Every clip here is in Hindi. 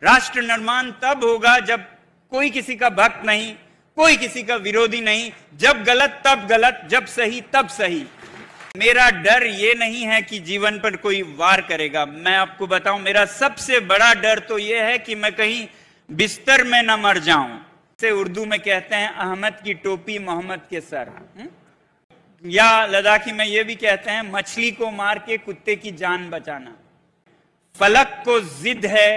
राष्ट्र निर्माण तब होगा जब कोई किसी का भक्त नहीं, कोई किसी का विरोधी नहीं, जब गलत तब गलत, जब सही तब सही। मेरा डर ये नहीं है कि जीवन पर कोई वार करेगा। मैं आपको बताऊं, मेरा सबसे बड़ा डर तो ये है कि मैं कहीं बिस्तर में न मर जाऊं। से उर्दू में कहते हैं अहमद की टोपी मोहम्मद के सर, या लद्दाखी में ये भी कहते हैं मछली को मार के कुत्ते की जान बचाना। फलक को जिद है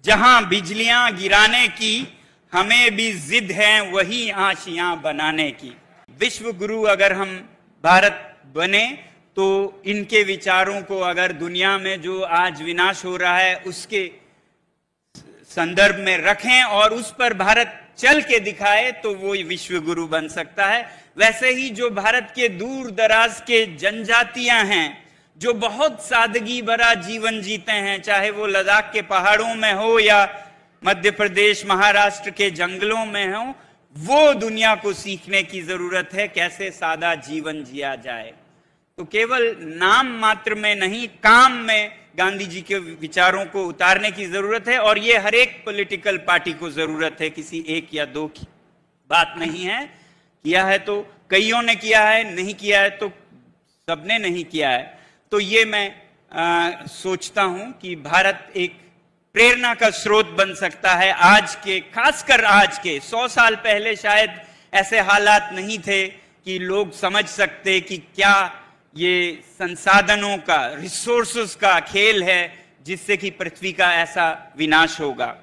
जहां बिजलियां गिराने की, हमें भी जिद है वही आशियां बनाने की। विश्व गुरु अगर हम भारत बने तो इनके विचारों को अगर दुनिया में जो आज विनाश हो रहा है उसके संदर्भ में रखें और उस पर भारत चल के दिखाए तो वो विश्व गुरु बन सकता है। वैसे ही जो भारत के दूर दराज के जनजातियां हैं जो बहुत सादगी भरा जीवन जीते हैं, चाहे वो लद्दाख के पहाड़ों में हो या मध्य प्रदेश महाराष्ट्र के जंगलों में हो, वो दुनिया को सीखने की जरूरत है कैसे सादा जीवन जिया जाए। तो केवल नाम मात्र में नहीं, काम में गांधी जी के विचारों को उतारने की जरूरत है। और ये हर एक पॉलिटिकल पार्टी को जरूरत है, किसी एक या दो की बात नहीं है। किया है तो कईयों ने किया है, नहीं किया है तो सबने नहीं किया है। तो ये मैं सोचता हूं कि भारत एक प्रेरणा का स्रोत बन सकता है। आज के, खासकर आज के 100 साल पहले शायद ऐसे हालात नहीं थे कि लोग समझ सकते कि क्या ये संसाधनों का, रिसोर्सेस का खेल है जिससे कि पृथ्वी का ऐसा विनाश होगा।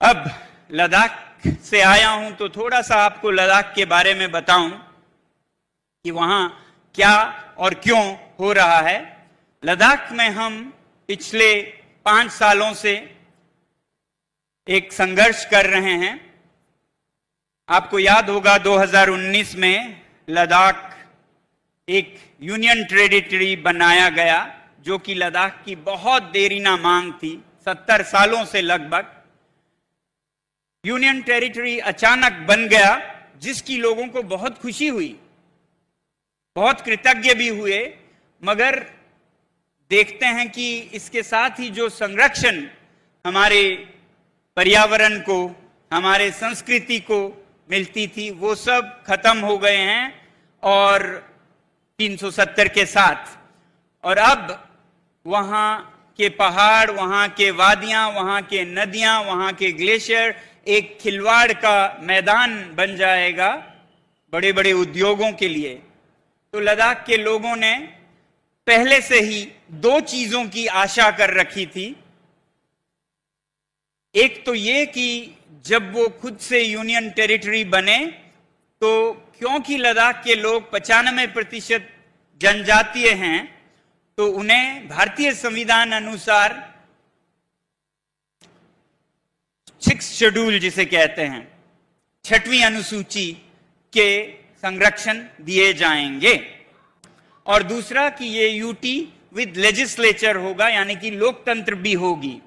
अब लद्दाख से आया हूं तो थोड़ा सा आपको लद्दाख के बारे में बताऊं कि वहां क्या और क्यों हो रहा है। लद्दाख में हम पिछले 5 सालों से एक संघर्ष कर रहे हैं। आपको याद होगा 2019 में लद्दाख एक यूनियन टेरिटरी बनाया गया, जो कि लद्दाख की बहुत देरीना मांग थी, 70 सालों से लगभग। यूनियन टेरिटरी अचानक बन गया, जिसकी लोगों को बहुत खुशी हुई, बहुत कृतज्ञ भी हुए। मगर देखते हैं कि इसके साथ ही जो संरक्षण हमारे पर्यावरण को, हमारे संस्कृति को मिलती थी, वो सब खत्म हो गए हैं और 370 के साथ। और अब वहाँ के पहाड़, वहाँ के वादियाँ, वहाँ के नदियाँ, वहाँ के ग्लेशियर एक खिलवाड़ का मैदान बन जाएगा बड़े बड़े उद्योगों के लिए। तो लद्दाख के लोगों ने पहले से ही 2 चीजों की आशा कर रखी थी। एक तो ये कि जब वो खुद से यूनियन टेरिटरी बने तो क्योंकि लद्दाख के लोग 95% जनजातीय हैं, तो उन्हें भारतीय संविधान अनुसार 6th शेड्यूल जिसे कहते हैं, 6वीं अनुसूची के संरक्षण दिए जाएंगे। और दूसरा कि ये यूटी विद लेजिस्लेचर होगा, यानी कि लोकतंत्र भी होगी।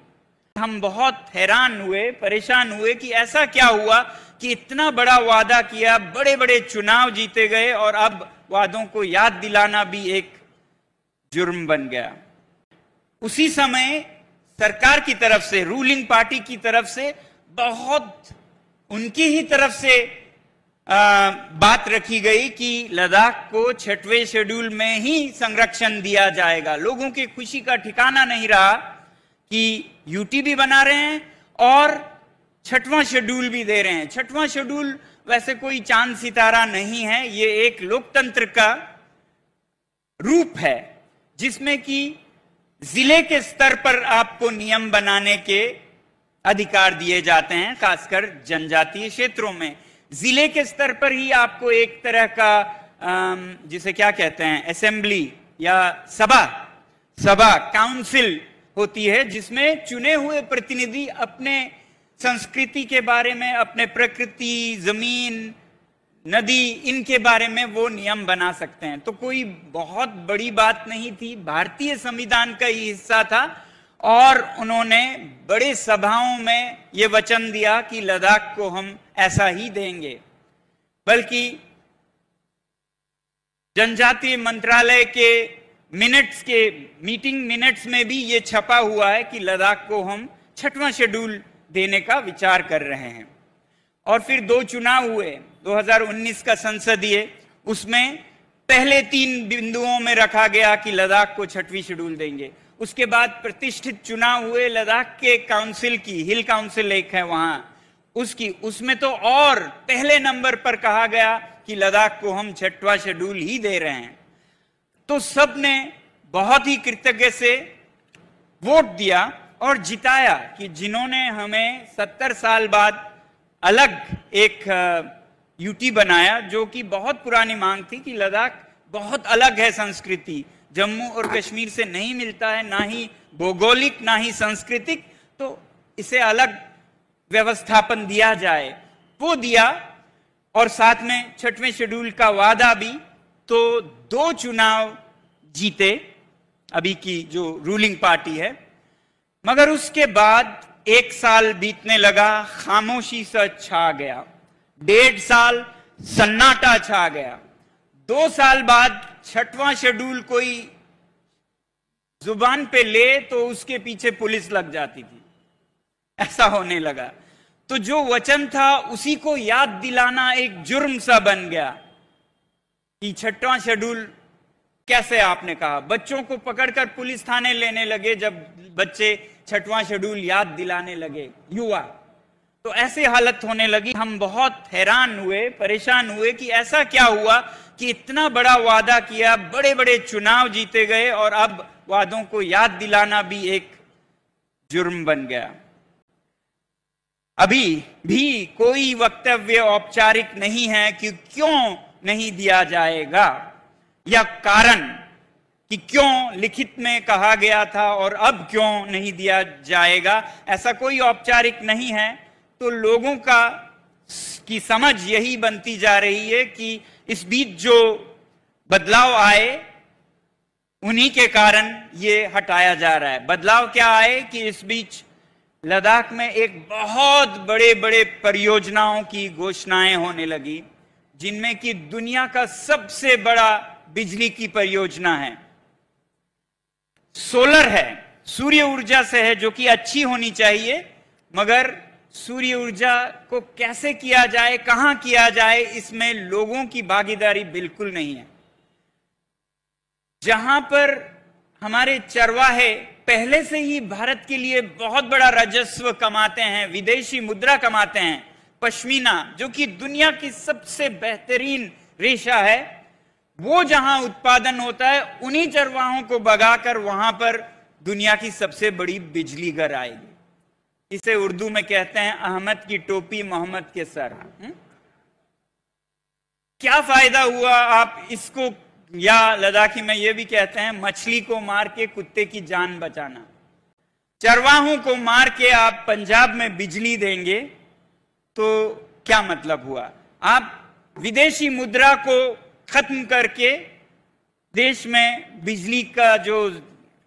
हम बहुत हैरान हुए, परेशान हुए कि ऐसा क्या हुआ कि इतना बड़ा वादा किया, बड़े बड़े चुनाव जीते गए और अब वादों को याद दिलाना भी एक जुर्म बन गया। उसी समय सरकार की तरफ से, रूलिंग पार्टी की तरफ से बहुत उनकी ही तरफ से बात रखी गई कि लद्दाख को 6वें शेड्यूल में ही संरक्षण दिया जाएगा। लोगों की खुशी का ठिकाना नहीं रहा कि यूटी भी बना रहे हैं और 6वां शेड्यूल भी दे रहे हैं। 6वां शेड्यूल वैसे कोई चांद सितारा नहीं है, ये एक लोकतंत्र का रूप है जिसमें कि जिले के स्तर पर आपको नियम बनाने के अधिकार दिए जाते हैं, खासकर जनजातीय क्षेत्रों में। जिले के स्तर पर ही आपको एक तरह का जिसे क्या कहते हैं, असेंबली या सभा काउंसिल होती है, जिसमें चुने हुए प्रतिनिधि अपने संस्कृति के बारे में, अपने प्रकृति, जमीन, नदी, इनके बारे में वो नियम बना सकते हैं। तो कोई बहुत बड़ी बात नहीं थी, भारतीय संविधान का ही हिस्सा था। और उन्होंने बड़े सभाओं में ये वचन दिया कि लद्दाख को हम ऐसा ही देंगे। बल्कि जनजातीय मंत्रालय के मीटिंग मिनट्स में भी ये छपा हुआ है कि लद्दाख को हम 6वां शेड्यूल देने का विचार कर रहे हैं। और फिर 2 चुनाव हुए, 2019 का संसदीय, उसमें पहले 3 बिंदुओं में रखा गया कि लद्दाख को 6वीं शेड्यूल देंगे। उसके बाद प्रतिष्ठित चुनाव हुए लद्दाख के काउंसिल की, हिल काउंसिल एक है वहां, उसमें तो और पहले नंबर पर कहा गया कि लद्दाख को हम 6वां शेड्यूल ही दे रहे हैं। तो सब ने बहुत ही कृतज्ञ से वोट दिया और जिताया कि जिन्होंने हमें 70 साल बाद अलग एक यूटी बनाया, जो कि बहुत पुरानी मांग थी कि लद्दाख बहुत अलग है संस्कृति, जम्मू और कश्मीर से नहीं मिलता है, ना ही भौगोलिक ना ही सांस्कृतिक, तो इसे अलग व्यवस्थापन दिया जाए, वो दिया। और साथ में 6वें शेड्यूल का वादा भी। तो 2 चुनाव जीते अभी की जो रूलिंग पार्टी है, मगर उसके बाद 1 साल बीतने लगा, खामोशी सा छा गया, 1.5 साल सन्नाटा छा गया। 2 साल बाद 6वां शेड्यूल कोई जुबान पे ले तो उसके पीछे पुलिस लग जाती थी, ऐसा होने लगा। तो जो वचन था उसी को याद दिलाना एक जुर्म सा बन गया कि 6वां शेड्यूल कैसे आपने कहा। बच्चों को पकड़कर पुलिस थाने लेने लगे जब बच्चे 6वां शेड्यूल याद दिलाने लगे, युवा। तो ऐसे हालत होने लगी। हम बहुत हैरान हुए, परेशान हुए कि ऐसा क्या हुआ कि इतना बड़ा वादा किया, बड़े बड़े चुनाव जीते गए और अब वादों को याद दिलाना भी एक जुर्म बन गया। अभी भी कोई वक्तव्य औपचारिक नहीं है कि क्यों नहीं दिया जाएगा, या कारण कि क्यों लिखित में कहा गया था और अब क्यों नहीं दिया जाएगा, ऐसा कोई औपचारिक नहीं है। तो लोगों की समझ यही बनती जा रही है कि इस बीच जो बदलाव आए उन्हीं के कारण ये हटाया जा रहा है। बदलाव क्या आए कि इस बीच लद्दाख में एक बहुत बड़े बड़े परियोजनाओं की घोषणाएं होने लगी, जिनमें कि दुनिया का सबसे बड़ा बिजली की परियोजना है, सोलर है, सूर्य ऊर्जा से है, जो कि अच्छी होनी चाहिए, मगर सूर्य ऊर्जा को कैसे किया जाए, कहां किया जाए, इसमें लोगों की भागीदारी बिल्कुल नहीं है। जहां पर हमारे चरवाहे पहले से ही भारत के लिए बहुत बड़ा राजस्व कमाते हैं, विदेशी मुद्रा कमाते हैं, पश्मीना जो कि दुनिया की सबसे बेहतरीन रेशा है, वो जहां उत्पादन होता है, उन्हीं चरवाहों को भगाकर वहां पर दुनिया की सबसे बड़ी बिजली घर आएगी। इसे उर्दू में कहते हैं अहमद की टोपी मोहम्मद के सर। क्या फायदा हुआ आप इसको, या लद्दाखी में यह भी कहते हैं मछली को मार के कुत्ते की जान बचाना। चरवाहों को मार के आप पंजाब में बिजली देंगे तो क्या मतलब हुआ? आप विदेशी मुद्रा को खत्म करके देश में बिजली का जो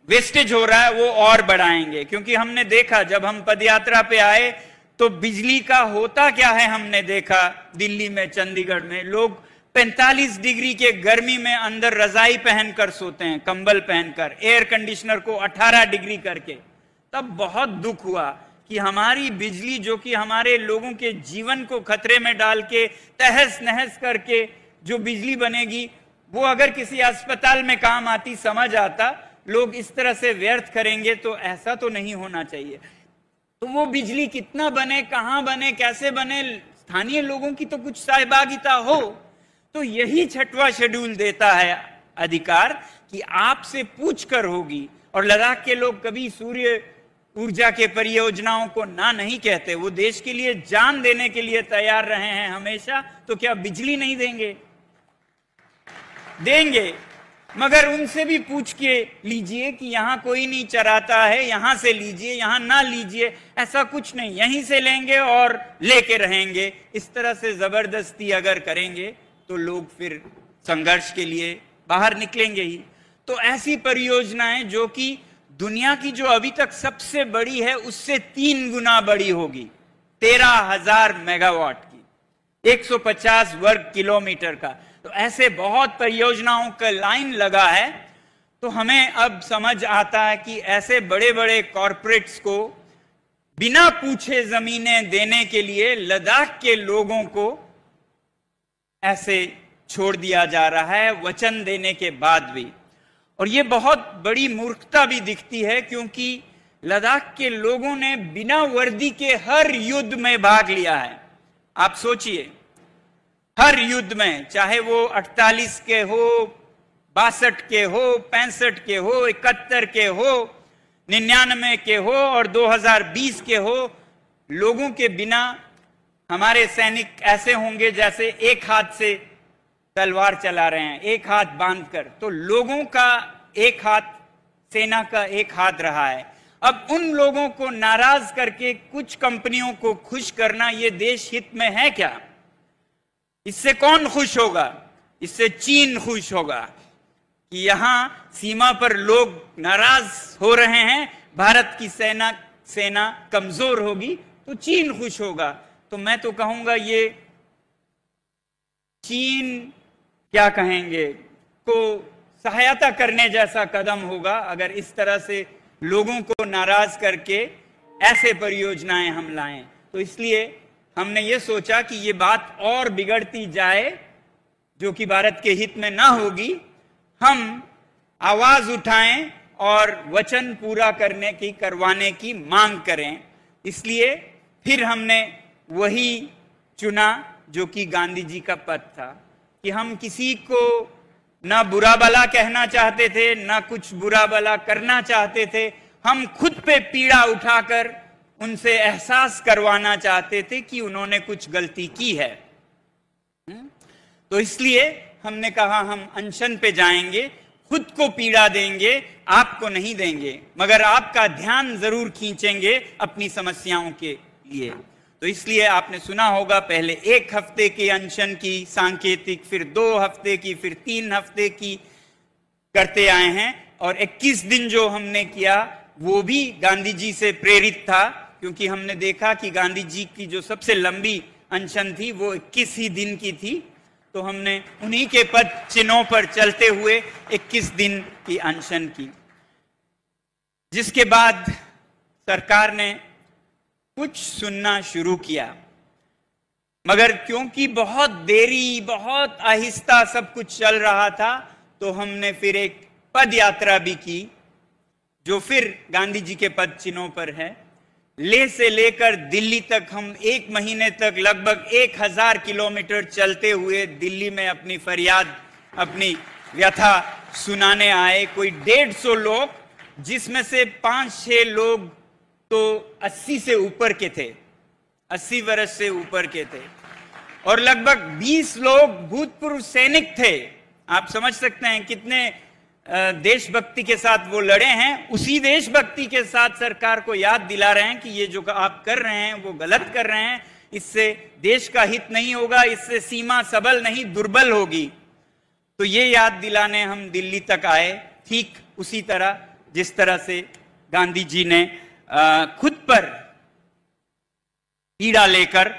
वेस्टेज हो रहा है वो और बढ़ाएंगे। क्योंकि हमने देखा जब हम पदयात्रा पे आए तो बिजली का होता क्या है, हमने देखा दिल्ली में, चंडीगढ़ में लोग 45 डिग्री के गर्मी में अंदर रजाई पहनकर सोते हैं, कंबल पहनकर, एयर कंडीशनर को 18 डिग्री करके। तब बहुत दुख हुआ कि हमारी बिजली जो कि हमारे लोगों के जीवन को खतरे में डाल के तहस नहस करके जो बिजली बनेगी, वो अगर किसी अस्पताल में काम आती, समझ आता, लोग इस तरह से व्यर्थ करेंगे तो ऐसा तो नहीं होना चाहिए। तो वो बिजली कितना बने, कहां बने, कैसे बने, स्थानीय लोगों की तो कुछ सहभागिता हो। तो यही 6वां शेड्यूल देता है अधिकार कि आपसे पूछ कर होगी। और लद्दाख के लोग कभी सूर्य ऊर्जा के परियोजनाओं को ना नहीं कहते, वो देश के लिए जान देने के लिए तैयार रहे हैं हमेशा। तो क्या बिजली नहीं देंगे? देंगे, मगर उनसे भी पूछ के लीजिए कि यहां कोई नहीं चराता है, यहां से लीजिए, यहां ना लीजिए, ऐसा कुछ नहीं, यहीं से लेंगे और लेके रहेंगे। इस तरह से जबरदस्ती अगर करेंगे तो लोग फिर संघर्ष के लिए बाहर निकलेंगे ही। तो ऐसी परियोजनाएं जो कि दुनिया की जो अभी तक सबसे बड़ी है उससे 3 गुना बड़ी होगी, 13,000 मेगावाट की, 150 वर्ग किलोमीटर का। तो ऐसे बहुत परियोजनाओं का लाइन लगा है। तो हमें अब समझ आता है कि ऐसे बड़े बड़े कॉरपोरेट्स को बिना पूछे जमीनें देने के लिए लद्दाख के लोगों को ऐसे छोड़ दिया जा रहा है वचन देने के बाद भी। और ये बहुत बड़ी मूर्खता भी दिखती है, क्योंकि लद्दाख के लोगों ने बिना वर्दी के हर युद्ध में भाग लिया है। आप सोचिए, हर युद्ध में, चाहे वो 48 के हो, 62 के हो, 65 के हो, 71 के हो, 99 के हो और 2020 के हो, लोगों के बिना हमारे सैनिक ऐसे होंगे जैसे एक हाथ से तलवार चला रहे हैं, एक हाथ बांधकर। तो लोगों का एक हाथ, सेना का एक हाथ रहा है। अब उन लोगों को नाराज करके कुछ कंपनियों को खुश करना, ये देश हित में है क्या? इससे कौन खुश होगा? इससे चीन खुश होगा कि यहां सीमा पर लोग नाराज हो रहे हैं, भारत की सेना कमजोर होगी तो चीन खुश होगा। तो मैं तो कहूंगा ये चीन क्या कहेंगे को सहायता करने जैसा कदम होगा अगर इस तरह से लोगों को नाराज करके ऐसे परियोजनाएं हम लाएं। तो इसलिए हमने ये सोचा कि ये बात और बिगड़ती जाए जो कि भारत के हित में ना होगी, हम आवाज उठाएं और वचन पूरा करवाने की मांग करें। इसलिए फिर हमने वही चुना जो कि गांधी जी का पद था कि हम किसी को ना बुरा भला कहना चाहते थे, ना कुछ बुरा भला करना चाहते थे। हम खुद पे पीड़ा उठाकर उनसे एहसास करवाना चाहते थे कि उन्होंने कुछ गलती की है। तो इसलिए हमने कहा हम अनशन पे जाएंगे, खुद को पीड़ा देंगे, आपको नहीं देंगे, मगर आपका ध्यान जरूर खींचेंगे अपनी समस्याओं के लिए। तो इसलिए आपने सुना होगा पहले 1 हफ्ते की अनशन की सांकेतिक, फिर 2 हफ्ते की, फिर 3 हफ्ते की करते आए हैं। और 21 दिन जो हमने किया वो भी गांधी जी से प्रेरित था, क्योंकि हमने देखा कि गांधी जी की जो सबसे लंबी अनशन थी वो 21 ही दिन की थी। तो हमने उन्हीं के पद चिन्हों पर चलते हुए 21 दिन की अनशन की, जिसके बाद सरकार ने कुछ सुनना शुरू किया। मगर क्योंकि बहुत देरी, बहुत आहिस्ता सब कुछ चल रहा था, तो हमने फिर एक पद यात्रा भी की जो फिर गांधी जी के पद चिन्हों पर है। लेह से लेकर दिल्ली तक हम 1 महीने तक लगभग 1000 किलोमीटर चलते हुए दिल्ली में अपनी फरियाद, अपनी व्यथा सुनाने आए। कोई 150 लोग, जिसमें से 5-6 लोग तो 80 से ऊपर के थे, 80 वर्ष से ऊपर के थे, और लगभग 20 लोग भूतपूर्व सैनिक थे। आप समझ सकते हैं कितने देशभक्ति के साथ वो लड़े हैं। उसी देशभक्ति के साथ सरकार को याद दिला रहे हैं कि ये जो आप कर रहे हैं वो गलत कर रहे हैं, इससे देश का हित नहीं होगा, इससे सीमा सबल नहीं दुर्बल होगी। तो ये याद दिलाने हम दिल्ली तक आए, ठीक उसी तरह जिस तरह से गांधी जी ने खुद पर पीड़ा लेकर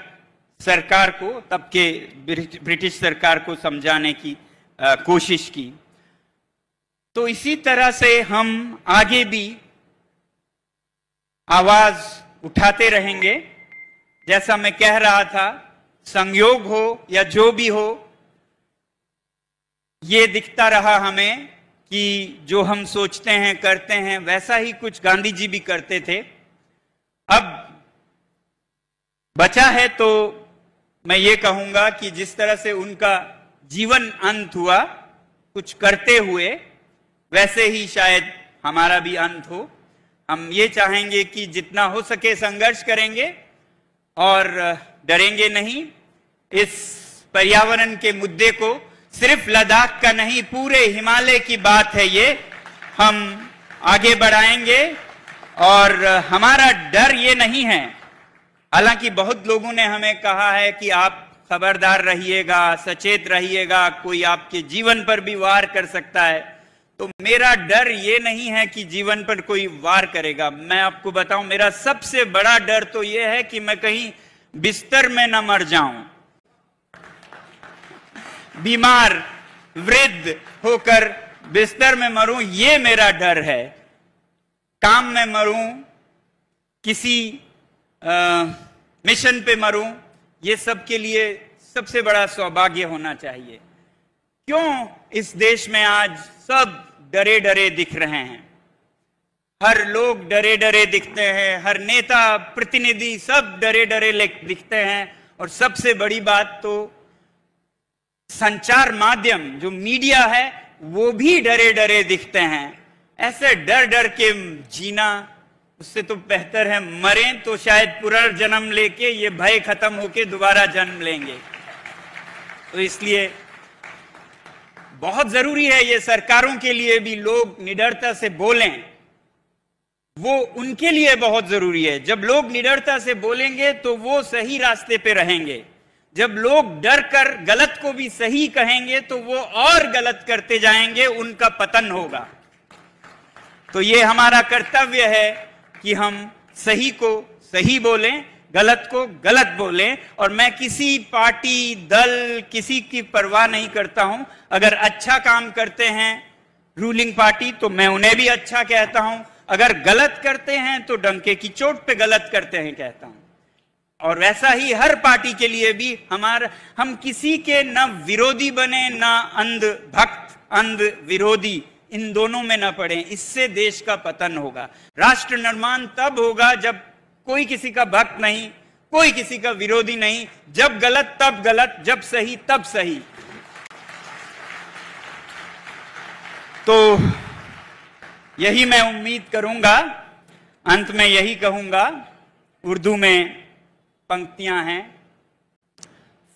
सरकार को, तब के ब्रिटिश सरकार को समझाने की कोशिश की। तो इसी तरह से हम आगे भी आवाज उठाते रहेंगे। जैसा मैं कह रहा था, संयोग हो या जो भी हो, ये दिखता रहा हमें कि जो हम सोचते हैं करते हैं वैसा ही कुछ गांधी जी भी करते थे। अब बचा है तो मैं ये कहूंगा कि जिस तरह से उनका जीवन अंत हुआ कुछ करते हुए, वैसे ही शायद हमारा भी अंत हो। हम ये चाहेंगे कि जितना हो सके संघर्ष करेंगे और डरेंगे नहीं। इस पर्यावरण के मुद्दे को सिर्फ लद्दाख का नहीं, पूरे हिमालय की बात है ये, हम आगे बढ़ाएंगे। और हमारा डर ये नहीं है, हालांकि बहुत लोगों ने हमें कहा है कि आप खबरदार रहिएगा, सचेत रहिएगा, कोई आपके जीवन पर भी वार कर सकता है। तो मेरा डर ये नहीं है कि जीवन पर कोई वार करेगा। मैं आपको बताऊं, मेरा सबसे बड़ा डर तो ये है कि मैं कहीं बिस्तर में न मर जाऊं, बीमार वृद्ध होकर बिस्तर में मरूं, ये मेरा डर है। काम में मरूं, किसी मिशन पे मरूं, ये सब के लिए सबसे बड़ा सौभाग्य होना चाहिए। क्यों इस देश में आज सब डरे डरे दिख रहे हैं? हर लोग डरे डरे दिखते हैं, हर नेता प्रतिनिधि सब डरे डरे दिखते हैं, और सबसे बड़ी बात तो संचार माध्यम जो मीडिया है वो भी डरे डरे दिखते हैं। ऐसे डर डर के जीना, उससे तो बेहतर है मरें तो शायद पुनर्जन्म लेके ये भय खत्म होके दोबारा जन्म लेंगे। तो इसलिए बहुत जरूरी है, ये सरकारों के लिए भी लोग निडरता से बोलें, वो उनके लिए बहुत जरूरी है। जब लोग निडरता से बोलेंगे तो वो सही रास्ते पे रहेंगे। जब लोग डर कर गलत को भी सही कहेंगे तो वो और गलत करते जाएंगे, उनका पतन होगा। तो ये हमारा कर्तव्य है कि हम सही को सही बोलें, गलत को गलत बोलें। और मैं किसी पार्टी, दल, किसी की परवाह नहीं करता हूं। अगर अच्छा काम करते हैं रूलिंग पार्टी तो मैं उन्हें भी अच्छा कहता हूं, अगर गलत करते हैं तो डंके की चोट पे गलत करते हैं कहता हूं। और वैसा ही हर पार्टी के लिए भी हम किसी के न विरोधी बने, न अंध भक्त, अंध विरोधी, इन दोनों में न पड़े। इससे देश का पतन होगा। राष्ट्र निर्माण तब होगा जब कोई किसी का भक्त नहीं, कोई किसी का विरोधी नहीं, जब गलत तब गलत, जब सही तब सही। तो यही मैं उम्मीद करूंगा, अंत में यही कहूंगा। उर्दू में पंक्तियां हैं,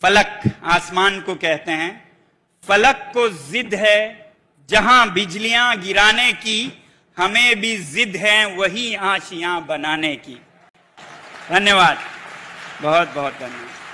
फलक आसमान को कहते हैं, फलक को जिद है जहां बिजलियां गिराने की, हमें भी जिद है वही आशियां बनाने की। धन्यवाद, बहुत बहुत धन्यवाद।